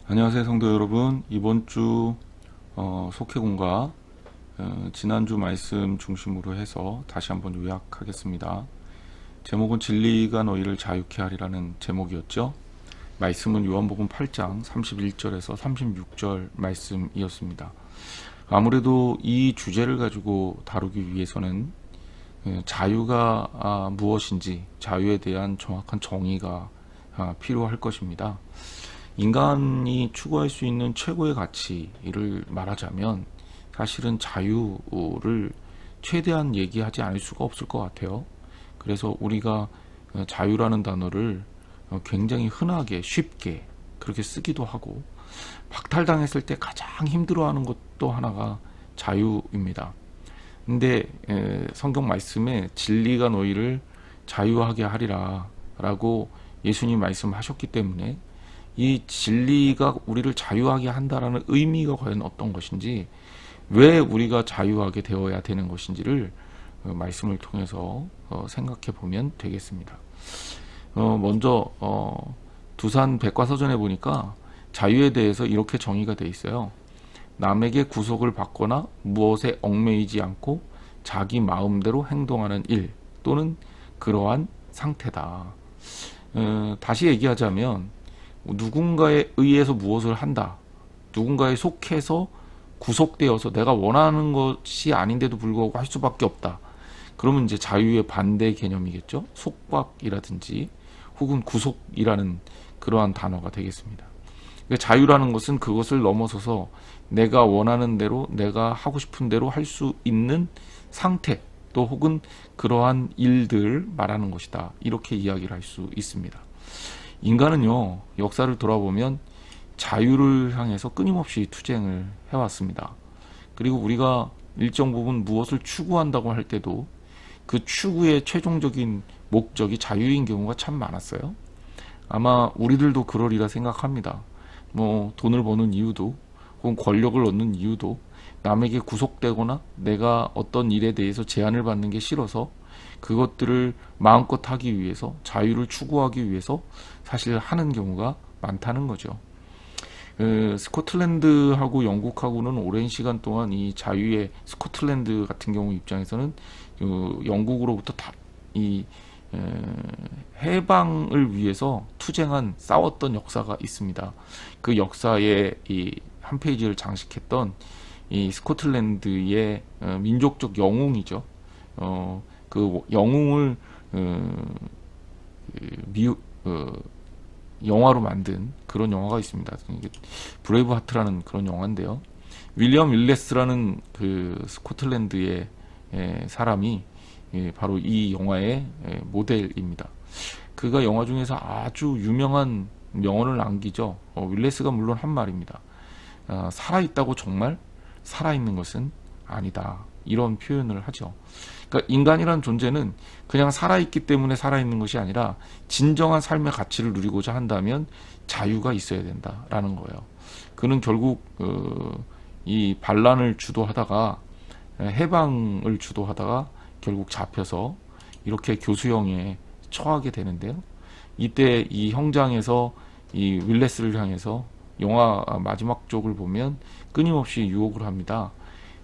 안녕하세요 성도 여러분. 이번 주 속회공과 지난주 말씀 중심으로 해서 다시 한번 요약하겠습니다. 제목은 진리가 너희를 자유케 하리라는 제목이었죠. 말씀은 요한복음 8장 31절에서 36절 말씀이었습니다. 아무래도 이 주제를 가지고 다루기 위해서는 자유가 무엇인지, 자유에 대한 정확한 정의가 필요할 것입니다. 인간이 추구할 수 있는 최고의 가치를 말하자면 사실은 자유를 최대한 얘기하지 않을 수가 없을 것 같아요. 그래서 우리가 자유라는 단어를 굉장히 흔하게 쉽게 그렇게 쓰기도 하고, 박탈당했을 때 가장 힘들어하는 것도 하나가 자유입니다. 근데 성경 말씀에 진리가 너희를 자유하게 하리라 라고 예수님 말씀하셨기 때문에 이 진리가 우리를 자유하게 한다라는 의미가 과연 어떤 것인지, 왜 우리가 자유하게 되어야 되는 것인지를 말씀을 통해서 생각해 보면 되겠습니다. 먼저 두산 백과사전에 보니까 자유에 대해서 이렇게 정의가 되어 있어요. 남에게 구속을 받거나 무엇에 얽매이지 않고 자기 마음대로 행동하는 일 또는 그러한 상태다. 다시 얘기하자면 누군가에 의해서 무엇을 한다, 누군가에 속해서 구속되어서 내가 원하는 것이 아닌데도 불구하고 할 수밖에 없다. 그러면 이제 자유의 반대 개념이겠죠. 속박이라든지 혹은 구속이라는 그러한 단어가 되겠습니다. 그러니까 자유라는 것은 그것을 넘어서서 내가 원하는 대로, 내가 하고 싶은 대로 할 수 있는 상태, 또 혹은 그러한 일들 말하는 것이다. 이렇게 이야기를 할 수 있습니다. 인간은요, 역사를 돌아보면 자유를 향해서 끊임없이 투쟁을 해왔습니다. 그리고 우리가 일정 부분 무엇을 추구한다고 할 때도 그 추구의 최종적인 목적이 자유인 경우가 참 많았어요. 아마 우리들도 그러리라 생각합니다. 돈을 버는 이유도, 혹은 권력을 얻는 이유도, 남에게 구속되거나 내가 어떤 일에 대해서 제한을 받는 게 싫어서 그것들을 마음껏 하기 위해서, 자유를 추구하기 위해서 사실 하는 경우가 많다는 거죠. 스코틀랜드하고 영국하고는 오랜 시간 동안 이 자유의, 스코틀랜드 같은 경우 입장에서는 영국으로부터 이 해방을 위해서 투쟁한, 싸웠던 역사가 있습니다. 그 역사의 이 한 페이지를 장식했던 이 스코틀랜드의 민족적 영웅이죠. 그 영웅을 영화로 만든 그런 영화가 있습니다. 브레이브 하트라는 그런 영화인데요. 윌리엄 윌레스라는 그 스코틀랜드의 사람이 바로 이 영화의 모델입니다. 그가 영화 중에서 아주 유명한 명언을 남기죠. 윌레스가 물론 한 말입니다. 살아있다고 정말 살아있는 것은 아니다. 이런 표현을 하죠. 그러니까 인간이란 존재는 그냥 살아있기 때문에 살아있는 것이 아니라 진정한 삶의 가치를 누리고자 한다면 자유가 있어야 된다라는 거예요. 그는 결국 이 반란을 주도하다가, 해방을 주도하다가 결국 잡혀서 이렇게 교수형에 처하게 되는데요. 이때 이 형장에서 이 윌레스를 향해서, 영화 마지막 쪽을 보면 끊임없이 유혹을 합니다.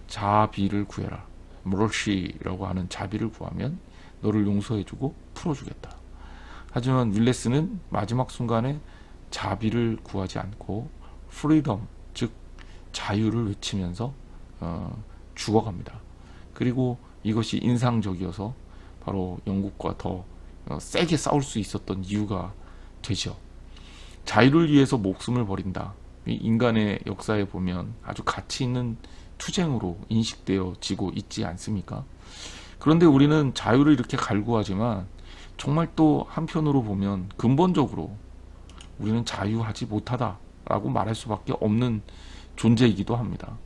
자비를 구해라. 머시라고 하는 자비를 구하면 너를 용서해주고 풀어주겠다. 하지만 윌레스는 마지막 순간에 자비를 구하지 않고 프리덤, 즉 자유를 외치면서 죽어갑니다. 그리고 이것이 인상적이어서 바로 영국과 더 세게 싸울 수 있었던 이유가 되죠. 자유를 위해서 목숨을 버린다. 인간의 역사에 보면 아주 가치 있는 투쟁으로 인식되어지고 있지 않습니까? 그런데 우리는 자유를 이렇게 갈구하지만 정말 또 한편으로 보면 근본적으로 우리는 자유하지 못하다라고 말할 수밖에 없는 존재이기도 합니다.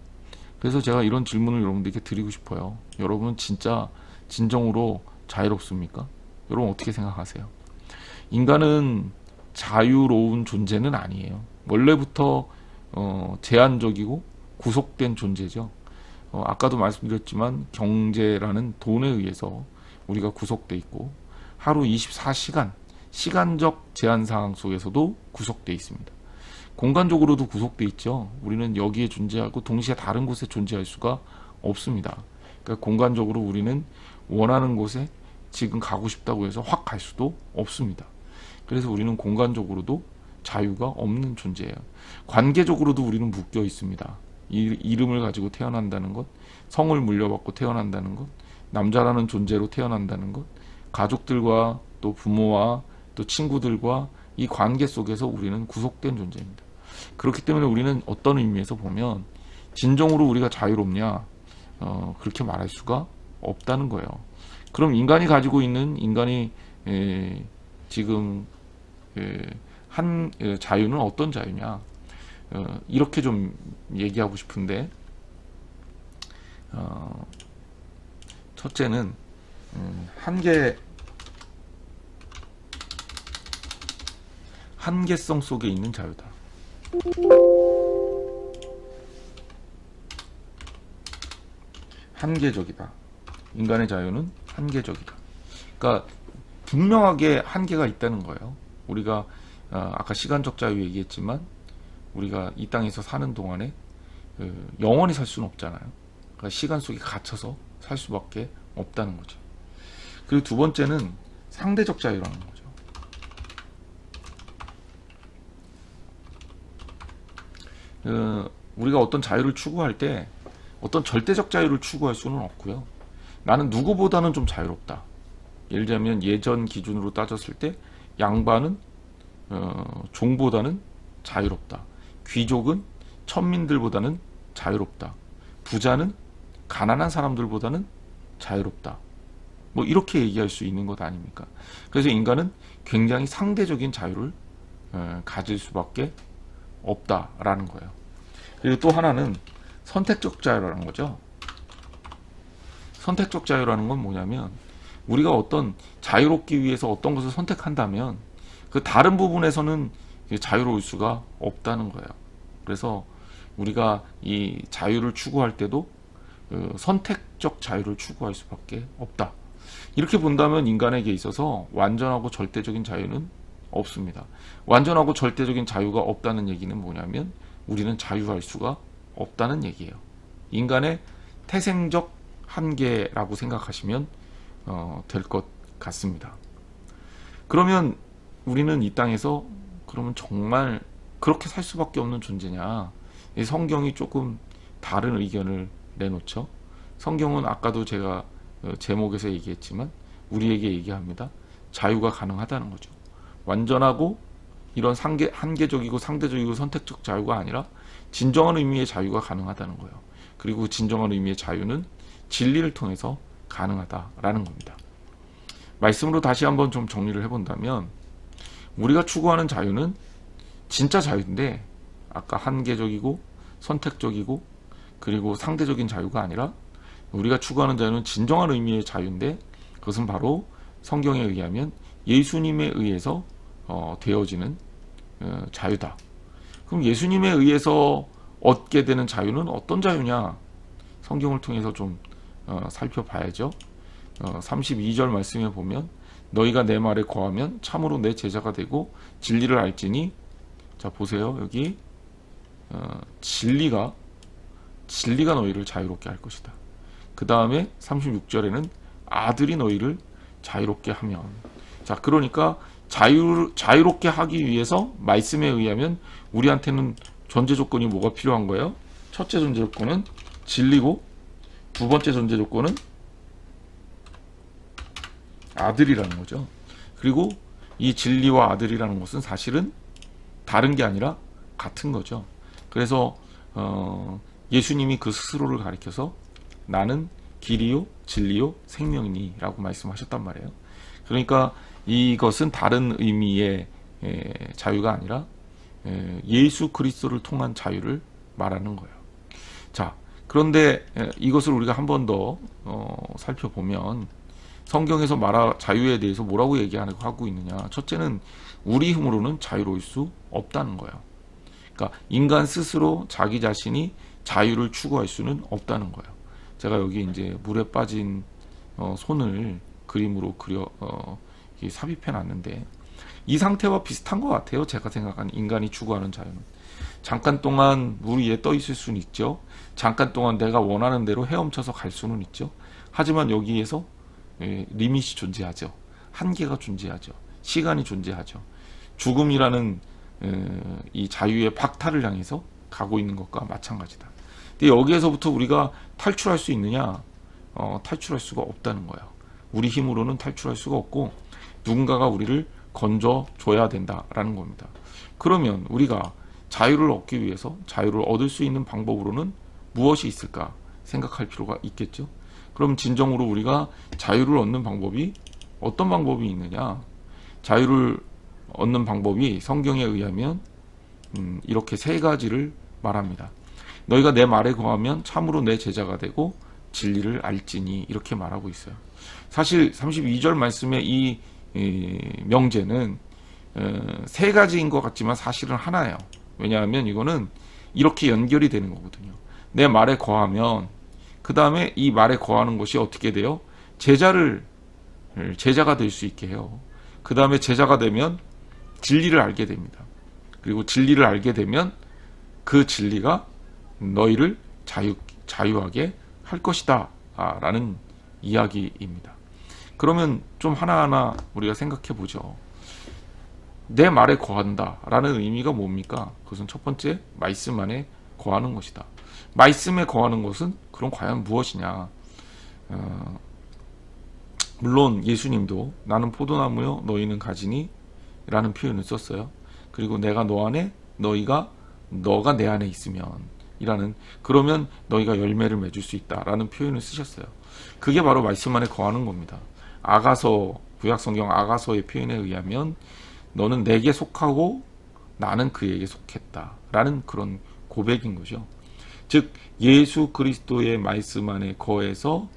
그래서 제가 이런 질문을 여러분들께 드리고 싶어요. 여러분은 진짜 진정으로 자유롭습니까? 여러분 어떻게 생각하세요? 인간은 자유로운 존재는 아니에요. 원래부터 제한적이고 구속된 존재죠. 아까도 말씀드렸지만 경제라는 돈에 의해서 우리가 구속돼 있고, 하루 24시간 시간적 제한 상황 속에서도 구속돼 있습니다. 공간적으로도 구속돼 있죠. 우리는 여기에 존재하고 동시에 다른 곳에 존재할 수가 없습니다. 그러니까 공간적으로 우리는 원하는 곳에 지금 가고 싶다고 해서 확 갈 수도 없습니다. 그래서 우리는 공간적으로도 자유가 없는 존재예요. 관계적으로도 우리는 묶여 있습니다. 이름을 가지고 태어난다는 것, 성을 물려받고 태어난다는 것, 남자라는 존재로 태어난다는 것, 가족들과 또 부모와 또 친구들과 이 관계 속에서 우리는 구속된 존재입니다. 그렇기 때문에 우리는 어떤 의미에서 보면 진정으로 우리가 자유롭냐? 그렇게 말할 수가 없다는 거예요. 그럼 인간이 가지고 있는 인간이 지금 한 자유는 어떤 자유냐? 이렇게 좀 얘기하고 싶은데, 첫째는 한계성 속에 있는 자유다. 한계적이다. 인간의 자유는 한계적이다. 그러니까 분명하게 한계가 있다는 거예요. 우리가 아까 시간적 자유 얘기했지만 우리가 이 땅에서 사는 동안에 영원히 살 수는 없잖아요. 그러니까 시간 속에 갇혀서 살 수밖에 없다는 거죠. 그리고 두 번째는 상대적 자유라는 거죠. 우리가 어떤 자유를 추구할 때 어떤 절대적 자유를 추구할 수는 없고요. 나는 누구보다는 좀 자유롭다. 예를 들면 예전 기준으로 따졌을 때 양반은 종보다는 자유롭다. 귀족은 천민들보다는 자유롭다. 부자는 가난한 사람들보다는 자유롭다. 뭐 이렇게 얘기할 수 있는 것 아닙니까? 그래서 인간은 굉장히 상대적인 자유를 가질 수밖에 없다라는 거예요. 그리고 또 하나는 선택적 자유라는 거죠. 선택적 자유라는 건 뭐냐면 우리가 어떤 자유롭기 위해서 어떤 것을 선택한다면 그 다른 부분에서는 자유로울 수가 없다는 거예요. 그래서 우리가 이 자유를 추구할 때도 선택적 자유를 추구할 수밖에 없다. 이렇게 본다면 인간에게 있어서 완전하고 절대적인 자유는 없습니다. 완전하고 절대적인 자유가 없다는 얘기는 뭐냐면 우리는 자유할 수가 없다는 얘기예요. 인간의 태생적 한계라고 생각하시면 될 것 같습니다. 그러면 우리는 이 땅에서 그러면 정말 그렇게 살 수밖에 없는 존재냐? 이 성경이 조금 다른 의견을 내놓죠. 성경은 아까도 제가 제목에서 얘기했지만 우리에게 얘기합니다. 자유가 가능하다는 거죠. 완전하고 이런 한계적이고 상대적이고 선택적 자유가 아니라 진정한 의미의 자유가 가능하다는 거예요. 그리고 진정한 의미의 자유는 진리를 통해서 가능하다라는 겁니다. 말씀으로 다시 한번 좀 정리를 해본다면 우리가 추구하는 자유는 진짜 자유인데 아까 한계적이고 선택적이고 그리고 상대적인 자유가 아니라 우리가 추구하는 자유는 진정한 의미의 자유인데 그것은 바로 성경에 의하면 예수님에 의해서 되어지는 자유다. 그럼 예수님에 의해서 얻게 되는 자유는 어떤 자유냐? 성경을 통해서 좀 살펴봐야죠. 32절 말씀에 보면 너희가 내 말에 거하면 참으로 내 제자가 되고 진리를 알지니 자 보세요. 여기 진리가 너희를 자유롭게 할 것이다. 그 다음에 36절에는 아들이 너희를 자유롭게 하면 자 그러니까 자유롭게 하기 위해서 말씀에 의하면 우리한테는 전제 조건이 뭐가 필요한 거예요? 첫째 전제 조건은 진리고 두 번째 전제 조건은 아들이라는 거죠. 그리고 이 진리와 아들이라는 것은 사실은 다른 게 아니라 같은 거죠. 그래서 예수님이 그 스스로를 가리켜서 나는 길이요 진리요 생명이니 라고 말씀하셨단 말이에요. 그러니까 이것은 다른 의미의 자유가 아니라 예수 그리스도를 통한 자유를 말하는 거예요. 자, 그런데 이것을 우리가 한 번 더 살펴보면 성경에서 자유에 대해서 뭐라고 얘기하고 있느냐. 첫째는 우리 힘으로는 자유로울 수 없다는 거예요. 그러니까 인간 스스로 자기 자신이 자유를 추구할 수는 없다는 거예요. 제가 여기 이제 물에 빠진 손을 그림으로 삽입해 놨는데 이 상태와 비슷한 것 같아요. 제가 생각하는 인간이 추구하는 자유는. 잠깐 동안 물 위에 떠 있을 수는 있죠. 잠깐 동안 내가 원하는 대로 헤엄쳐서 갈 수는 있죠. 하지만 여기에서 리밋이 존재하죠. 한계가 존재하죠. 시간이 존재하죠. 죽음이라는 이 자유의 박탈을 향해서 가고 있는 것과 마찬가지다. 근데 여기에서부터 우리가 탈출할 수 있느냐? 탈출할 수가 없다는 거예요. 우리 힘으로는 탈출할 수가 없고 누군가가 우리를 건져줘야 된다라는 겁니다. 그러면 우리가 자유를 얻기 위해서 자유를 얻을 수 있는 방법으로는 무엇이 있을까 생각할 필요가 있겠죠. 그럼 진정으로 우리가 자유를 얻는 방법이 어떤 방법이 있느냐? 자유를 얻는 방법이 성경에 의하면 이렇게 세 가지를 말합니다. 너희가 내 말에 거하면 참으로 내 제자가 되고 진리를 알지니, 이렇게 말하고 있어요. 사실 32절 말씀의 이 명제는 세 가지인 것 같지만 사실은 하나예요. 왜냐하면 이거는 이렇게 연결이 되는 거거든요. 내 말에 거하면 그 다음에 이 말에 거하는 것이 어떻게 돼요? 제자가 될 수 있게 해요. 그 다음에 제자가 되면 진리를 알게 됩니다. 그리고 진리를 알게 되면 그 진리가 너희를 자유하게 할 것이다 라는 이야기입니다. 그러면 좀 하나하나 우리가 생각해 보죠. 내 말에 거한다 라는 의미가 뭡니까? 그것은 첫 번째, 말씀 안에 거하는 것이다. 말씀에 거하는 것은 그럼 과연 무엇이냐? 물론 예수님도 나는 포도나무요 너희는 가지니 라는 표현을 썼어요. 그리고 내가 너 안에 너가 내 안에 있으면 이라는, 그러면 너희가 열매를 맺을 수 있다라는 표현을 쓰셨어요. 그게 바로 말씀 안에 거하는 겁니다. 아가서, 구약성경 아가서의 표현에 의하면 너는 내게 속하고 나는 그에게 속했다라는 그런 고백인 거죠. 즉 예수 그리스도의 말씀 안에 거해서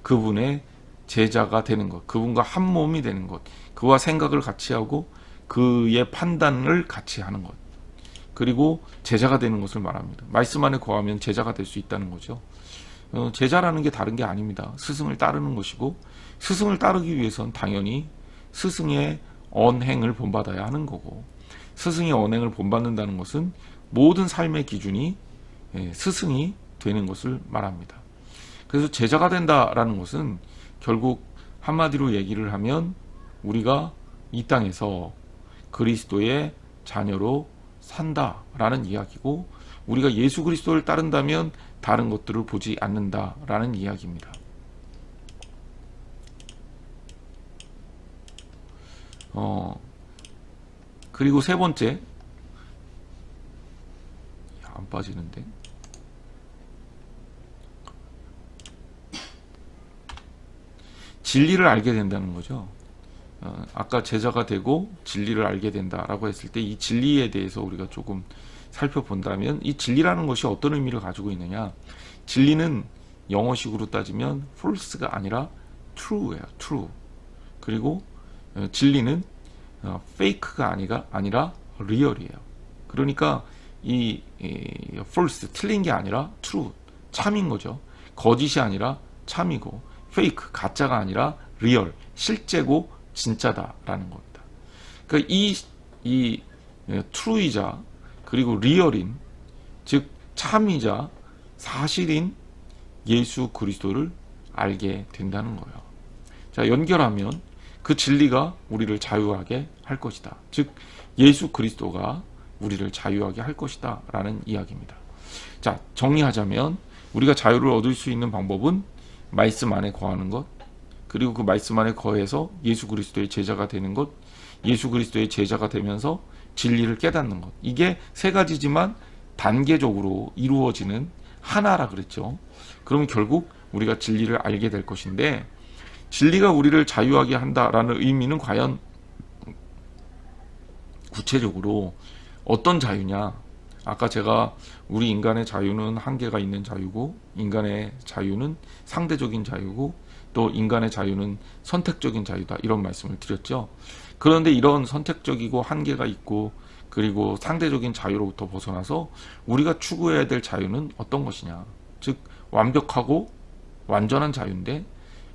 그분의 제자가 되는 것, 그분과 한 몸이 되는 것, 그와 생각을 같이 하고 그의 판단을 같이 하는 것, 그리고 제자가 되는 것을 말합니다. 말씀 안에 거하면 제자가 될 수 있다는 거죠. 제자라는 게 다른 게 아닙니다. 스승을 따르는 것이고, 스승을 따르기 위해선 당연히 스승의 언행을 본받아야 하는 거고, 스승의 언행을 본받는다는 것은 모든 삶의 기준이 스승이 되는 것을 말합니다. 그래서 제자가 된다라는 것은 결국 한마디로 얘기를 하면 우리가 이 땅에서 그리스도의 자녀로 산다라는 이야기고, 우리가 예수 그리스도를 따른다면 다른 것들을 보지 않는다라는 이야기입니다. 그리고 세 번째, 안 빠지는데, 진리를 알게 된다는 거죠. 아까 제자가 되고 진리를 알게 된다라고 했을 때 이 진리에 대해서 우리가 조금 살펴본다면, 이 진리라는 것이 어떤 의미를 가지고 있느냐? 진리는 영어식으로 따지면 false가 아니라 true예요. true. 그리고 진리는 fake가 아니라 real이에요. 그러니까 이 false, 틀린 게 아니라 true, 참인 거죠. 거짓이 아니라 참이고, fake, 가짜가 아니라 real, 실제고 진짜다라는 겁니다. 그러니까 이 true이자 그리고 real인, 즉 참이자 사실인 예수 그리스도를 알게 된다는 거예요. 자, 연결하면 그 진리가 우리를 자유하게 할 것이다. 즉 예수 그리스도가 우리를 자유하게 할 것이다 라는 이야기입니다. 자, 정리하자면 우리가 자유를 얻을 수 있는 방법은 말씀 안에 거하는 것, 그리고 그 말씀 안에 거해서 예수 그리스도의 제자가 되는 것, 예수 그리스도의 제자가 되면서 진리를 깨닫는 것. 이게 세 가지지만 단계적으로 이루어지는 하나라 그랬죠. 그러면 결국 우리가 진리를 알게 될 것인데, 진리가 우리를 자유하게 한다라는 의미는 과연 구체적으로 어떤 자유냐? 아까 제가 우리 인간의 자유는 한계가 있는 자유고, 인간의 자유는 상대적인 자유고, 또 인간의 자유는 선택적인 자유다, 이런 말씀을 드렸죠. 그런데 이런 선택적이고 한계가 있고 그리고 상대적인 자유로부터 벗어나서 우리가 추구해야 될 자유는 어떤 것이냐? 즉 완벽하고 완전한 자유인데,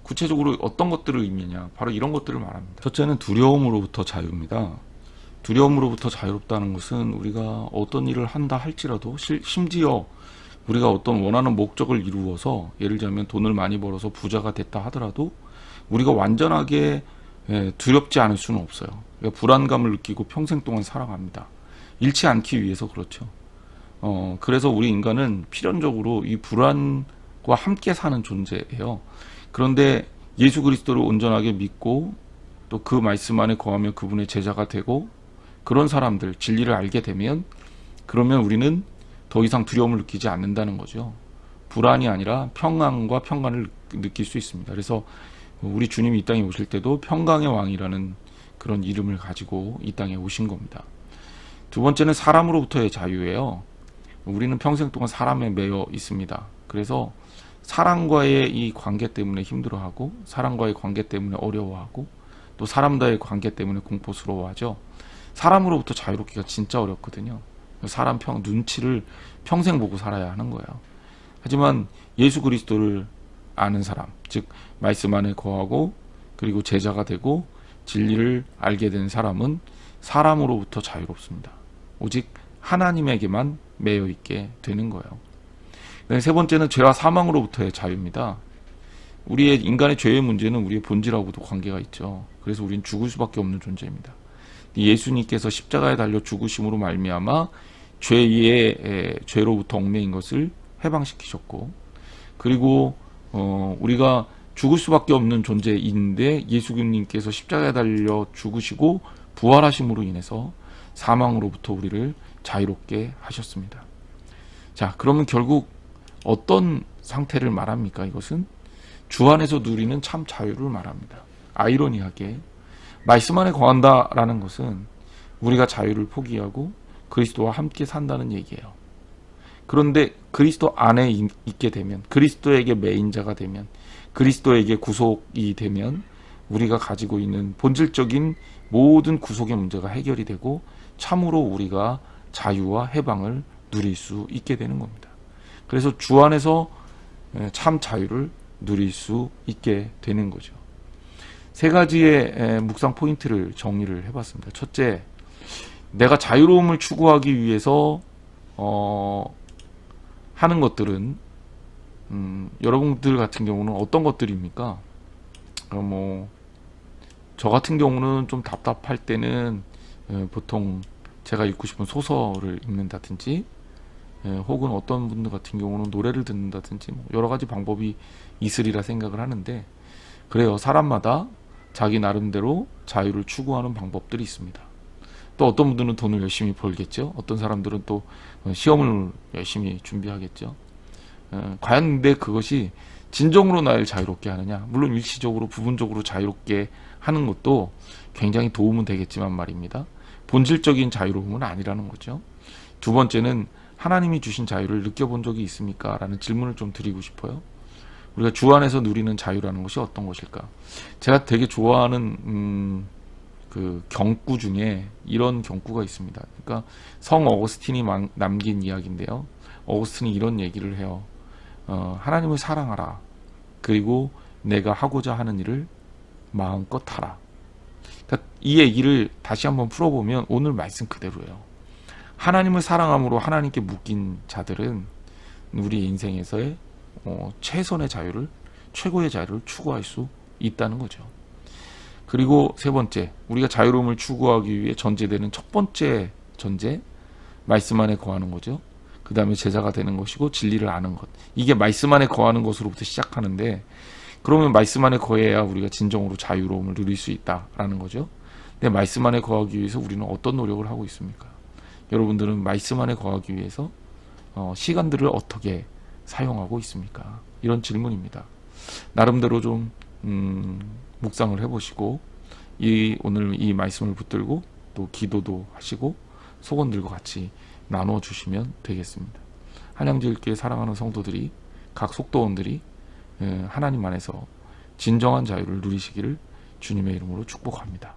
구체적으로 어떤 것들을 의미하냐? 바로 이런 것들을 말합니다. 첫째는 두려움으로부터 자유입니다. 두려움으로부터 자유롭다는 것은 우리가 어떤 일을 한다 할지라도 심지어 우리가 어떤 원하는 목적을 이루어서 예를 들면 돈을 많이 벌어서 부자가 됐다 하더라도 우리가 완전하게 두렵지 않을 수는 없어요. 그러니까 불안감을 느끼고 평생 동안 살아갑니다. 잃지 않기 위해서 그렇죠. 그래서 우리 인간은 필연적으로 이 불안과 함께 사는 존재예요. 그런데 예수 그리스도를 온전하게 믿고 또 그 말씀 안에 거하며 그분의 제자가 되고 그런 사람들, 진리를 알게 되면 그러면 우리는 더 이상 두려움을 느끼지 않는다는 거죠. 불안이 아니라 평안과 평강을 느낄 수 있습니다. 그래서 우리 주님이 이 땅에 오실 때도 평강의 왕이라는 그런 이름을 가지고 이 땅에 오신 겁니다. 두 번째는 사람으로부터의 자유예요. 우리는 평생 동안 사람에 매여 있습니다. 그래서 사람과의 이 관계 때문에 힘들어하고 사람과의 관계 때문에 어려워하고 또 사람과의 관계 때문에 공포스러워하죠. 사람으로부터 자유롭기가 진짜 어렵거든요. 사람 눈치를 평생 보고 살아야 하는 거예요. 하지만 예수 그리스도를 아는 사람, 즉 말씀 안에 거하고 그리고 제자가 되고 진리를 알게 된 사람은 사람으로부터 자유롭습니다. 오직 하나님에게만 매여 있게 되는 거예요. 세 번째는 죄와 사망으로부터의 자유입니다. 우리의 인간의 죄의 문제는 우리의 본질하고도 관계가 있죠. 그래서 우리는 죽을 수밖에 없는 존재입니다. 예수님께서 십자가에 달려 죽으심으로 말미암아 죄로부터 얽매인 것을 해방시키셨고, 그리고 우리가 죽을 수밖에 없는 존재인데 예수님께서 십자가에 달려 죽으시고 부활하심으로 인해서 사망으로부터 우리를 자유롭게 하셨습니다. 자, 그러면 결국 어떤 상태를 말합니까? 이것은 주 안에서 누리는 참 자유를 말합니다. 아이러니하게 말씀 안에 거한다라는 것은 우리가 자유를 포기하고 그리스도와 함께 산다는 얘기예요. 그런데 그리스도 안에 있게 되면, 그리스도에게 매인 자가 되면, 그리스도에게 구속이 되면 우리가 가지고 있는 본질적인 모든 구속의 문제가 해결이 되고 참으로 우리가 자유와 해방을 누릴 수 있게 되는 겁니다. 그래서 주 안에서 참 자유를 누릴 수 있게 되는 거죠. 세 가지의 묵상 포인트를 정리를 해봤습니다. 첫째, 내가 자유로움을 추구하기 위해서 하는 것들은 여러분들 같은 경우는 어떤 것들입니까? 저 같은 경우는 좀 답답할 때는 보통 제가 읽고 싶은 소설을 읽는다든지 혹은 어떤 분들 같은 경우는 노래를 듣는다든지 여러 가지 방법이 있으리라 생각을 하는데, 그래요. 사람마다 자기 나름대로 자유를 추구하는 방법들이 있습니다. 또 어떤 분들은 돈을 열심히 벌겠죠. 어떤 사람들은 또 시험을 열심히 준비하겠죠. 과연 근데 그것이 진정으로 나를 자유롭게 하느냐? 물론 일시적으로 부분적으로 자유롭게 하는 것도 굉장히 도움은 되겠지만 말입니다. 본질적인 자유로움은 아니라는 거죠. 두 번째는 하나님이 주신 자유를 느껴본 적이 있습니까? 라는 질문을 좀 드리고 싶어요. 우리가 주 안에서 누리는 자유라는 것이 어떤 것일까? 제가 되게 좋아하는 그 경구 중에 이런 경구가 있습니다. 그러니까 성 어거스틴이 남긴 이야기인데요. 어거스틴이 이런 얘기를 해요. 하나님을 사랑하라. 그리고 내가 하고자 하는 일을 마음껏 하라. 그러니까 이 얘기를 다시 한번 풀어보면 오늘 말씀 그대로예요. 하나님을 사랑함으로 하나님께 묶인 자들은 우리 인생에서의 최선의 자유를, 최고의 자유를 추구할 수 있다는 거죠. 그리고 세 번째, 우리가 자유로움을 추구하기 위해 전제되는 첫 번째 전제, 말씀 안에 거하는 거죠. 그 다음에 제자가 되는 것이고 진리를 아는 것. 이게 말씀 안에 거하는 것으로부터 시작하는데, 그러면 말씀 안에 거해야 우리가 진정으로 자유로움을 누릴 수 있다라는 거죠. 근데 말씀 안에 거하기 위해서 우리는 어떤 노력을 하고 있습니까? 여러분들은 말씀 안에 거하기 위해서 시간들을 어떻게 사용하고 있습니까? 이런 질문입니다. 나름대로 좀 묵상을 해보시고 오늘 이 말씀을 붙들고 또 기도도 하시고 소원들과 같이 나눠주시면 되겠습니다. 한양제일교회 사랑하는 성도들이, 각 속도원들이 하나님 안에서 진정한 자유를 누리시기를 주님의 이름으로 축복합니다.